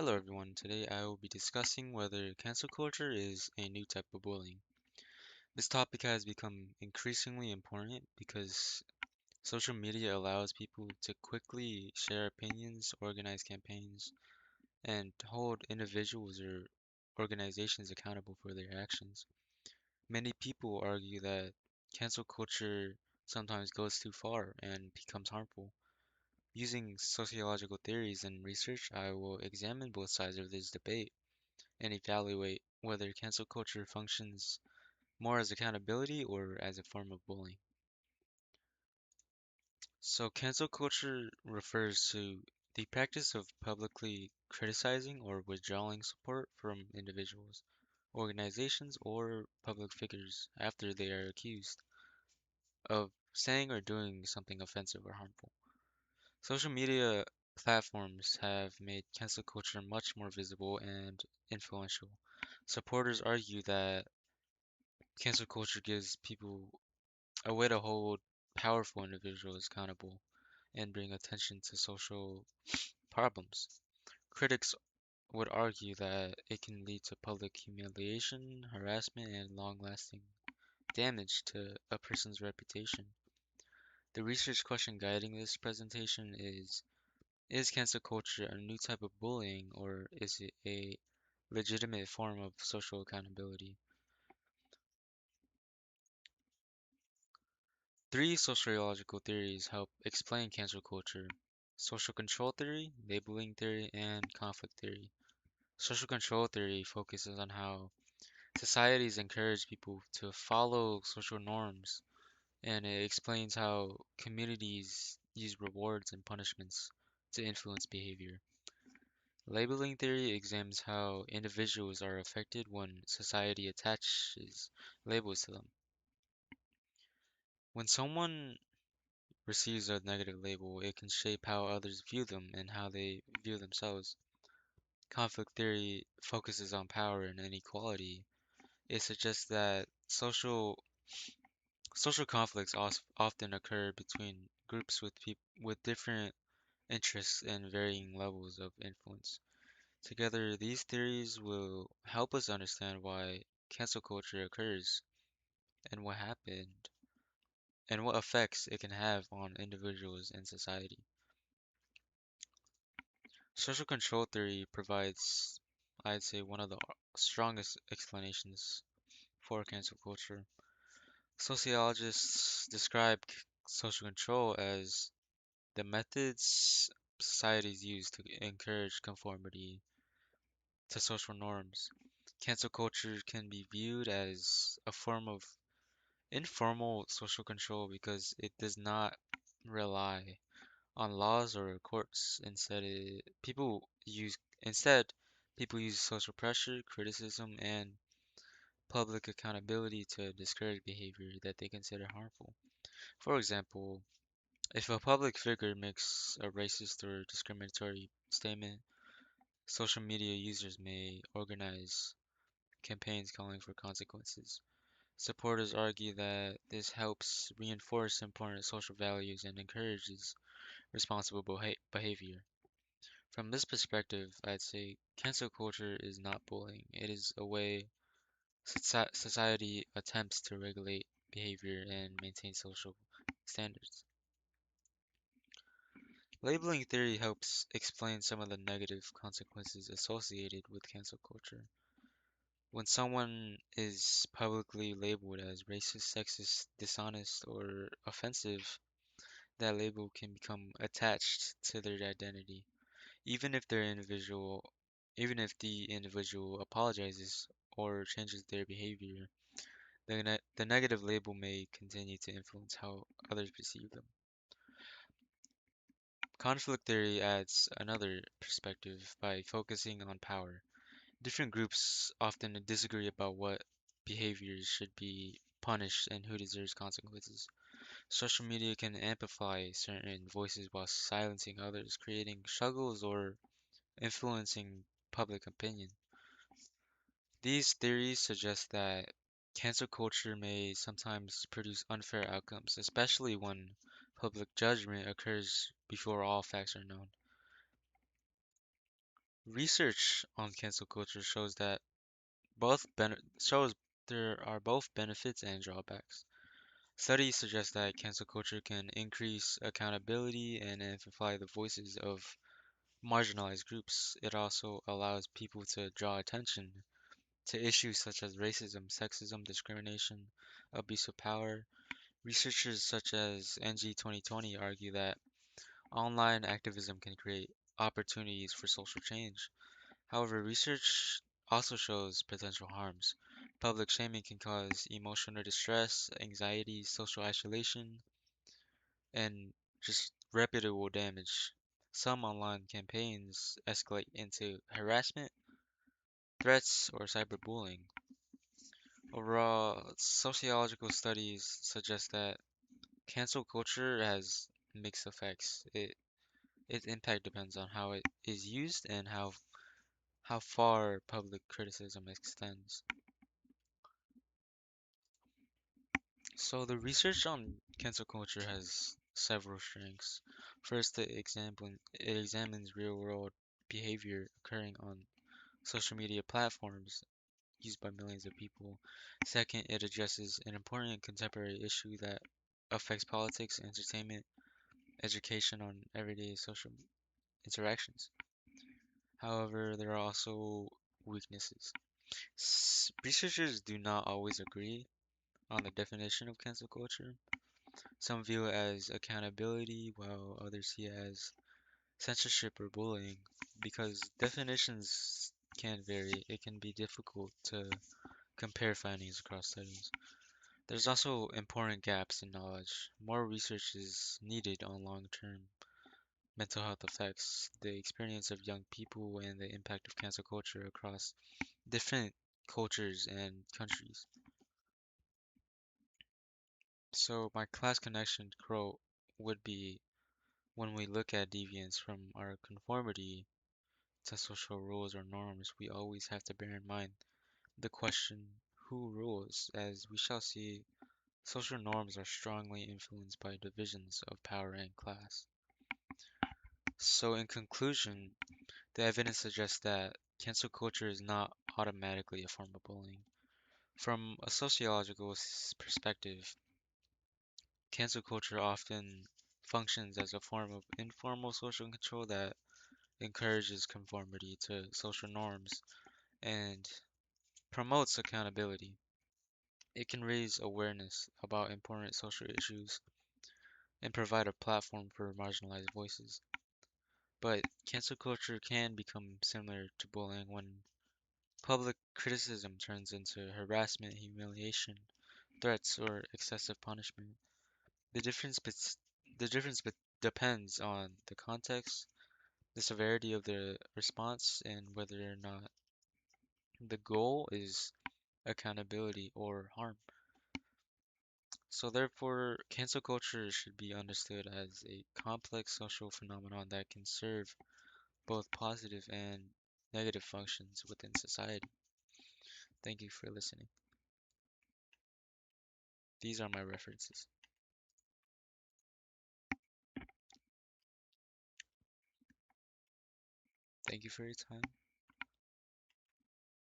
Hello everyone, today I will be discussing whether cancel culture is a new type of bullying. This topic has become increasingly important because social media allows people to quickly share opinions, organize campaigns, and hold individuals or organizations accountable for their actions. Many people argue that cancel culture sometimes goes too far and becomes harmful. Using sociological theories and research, I will examine both sides of this debate and evaluate whether cancel culture functions more as accountability or as a form of bullying. So, cancel culture refers to the practice of publicly criticizing or withdrawing support from individuals, organizations, or public figures after they are accused of saying or doing something offensive or harmful. Social media platforms have made cancel culture much more visible and influential. Supporters argue that cancel culture gives people a way to hold powerful individuals accountable and bring attention to social problems. Critics would argue that it can lead to public humiliation, harassment, and long-lasting damage to a person's reputation. The research question guiding this presentation is cancel culture a new type of bullying or is it a legitimate form of social accountability? Three sociological theories help explain cancel culture: social control theory, labeling theory, and conflict theory. Social control theory focuses on how societies encourage people to follow social norms, and it explains how communities use rewards and punishments to influence behavior. Labeling theory examines how individuals are affected when society attaches labels to them. When someone receives a negative label, it can shape how others view them and how they view themselves. Conflict theory focuses on power and inequality. It suggests that social conflicts often occur between groups with different interests and varying levels of influence. Together, these theories will help us understand why cancel culture occurs and what happened and what effects it can have on individuals and society. Social control theory provides, I'd say, one of the strongest explanations for cancel culture. Sociologists describe social control as the methods societies use to encourage conformity to social norms. Cancel culture can be viewed as a form of informal social control because it does not rely on laws or courts. Instead, people use social pressure, criticism, and public accountability to discourage behavior that they consider harmful. For example, if a public figure makes a racist or discriminatory statement, social media users may organize campaigns calling for consequences. Supporters argue that this helps reinforce important social values and encourages responsible behavior. From this perspective, I'd say cancel culture is not bullying. It is a way society attempts to regulate behavior and maintain social standards. Labeling theory helps explain some of the negative consequences associated with cancel culture. When someone is publicly labeled as racist, sexist, dishonest, or offensive, that label can become attached to their identity. Even if their individual, Even if the individual apologizes or changes their behavior, the negative label may continue to influence how others perceive them. Conflict theory adds another perspective by focusing on power. Different groups often disagree about what behaviors should be punished and who deserves consequences. Social media can amplify certain voices while silencing others, creating struggles or influencing public opinion. These theories suggest that cancel culture may sometimes produce unfair outcomes, especially when public judgment occurs before all facts are known. Research on cancel culture shows that shows there are both benefits and drawbacks. Studies suggest that cancel culture can increase accountability and amplify the voices of marginalized groups. It also allows people to draw attention to issues such as racism, sexism, discrimination, abuse of power. Researchers such as NG 2020 argue that online activism can create opportunities for social change. However, research also shows potential harms. Public shaming can cause emotional distress, anxiety, social isolation, and just reputable damage. Some online campaigns escalate into harassment, threats, or cyberbullying. Overall, sociological studies suggest that cancel culture has mixed effects. Its impact depends on how it is used and how far public criticism extends. So the research on cancel culture has several strengths. First, it examines real-world behavior occurring on social media platforms used by millions of people. Second, it addresses an important contemporary issue that affects politics, entertainment, education on everyday social interactions. However, there are also weaknesses. Researchers do not always agree on the definition of cancel culture. Some view it as accountability, while others see it as censorship or bullying. Because definitions can vary, it can be difficult to compare findings across studies. There's also important gaps in knowledge. More research is needed on long-term mental health effects, the experience of young people, and the impact of cancel culture across different cultures and countries. So my class connection quote would be when we look at deviance from our conformity to social rules or norms, we always have to bear in mind the question who rules, as we shall see social norms are strongly influenced by divisions of power and class. So in conclusion, the evidence suggests that cancel culture is not automatically a form of bullying. From a sociological perspective, cancel culture often functions as a form of informal social control that encourages conformity to social norms and promotes accountability. It can raise awareness about important social issues and provide a platform for marginalized voices. But cancel culture can become similar to bullying when public criticism turns into harassment, humiliation, threats, or excessive punishment. The difference, bet- the difference depends on the context, the severity of the response, and whether or not the goal is accountability or harm. So therefore, cancel culture should be understood as a complex social phenomenon that can serve both positive and negative functions within society. Thank you for listening. These are my references. Thank you for your time.